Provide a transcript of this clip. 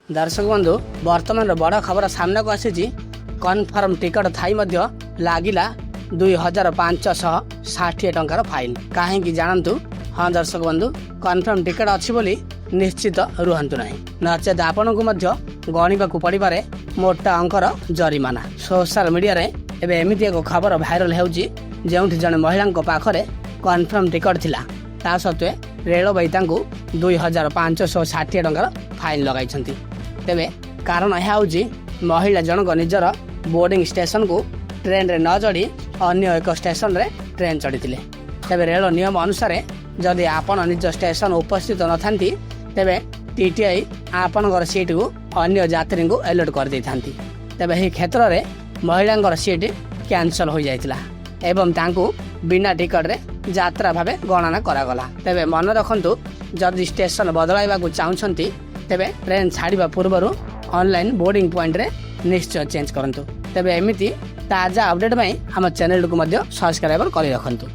दर्शक बंधु बर्तमान बड़ खबर सामना को आसी कन्फर्म टिकट थाई लगिला 2560 टंकार फाइन कहीं जानतु। हाँ दर्शक बंधु कन्फर्म टिकट अच्छी बोली निश्चित रुहतु ना नचेत आपण को गणिबा पड़े मोटा अंकर जरिमाना। सोशल मीडिया रे एबे एमिति एक खबर भाइराल होउची जेउठी जने महिला पाखरे कन्फर्म टिकट थिला ता सत्वे रेलवे 2560 टंकार फाइन लगाइछंती। तेबे कारण यह होउची महिला जनक निजर बोर्डिंग स्टेशन को ट्रेन रे न चढ़ी अन्य एक स्टेशन रे ट्रेन चढ़ी। तेबे रेल नियम अनुसार जदि आपण निज स्टेशन उपस्थित न थांती तेबे टीटीआई आपणकर सीट को अन्य यात्री को अलर्ट कर दै थांती। तेबे एही क्षेत्र रे महिला सीट कैंसल हो जाइतिला एवं तांको बिना टिकट रे यात्रा भावे गणना करागला। तेबे मन रखंतु जदि स्टेशन बदलाइबा को चाहुछंती तेबे ट्रेन छाड़िबा पूर्व ऑनलाइन बोर्डिंग पॉइंट रे निश्चय चेंज करंतु। तेबे एमिति ताजा अपडेट में आम चैनल को सब्सक्राइब कर रखंतु।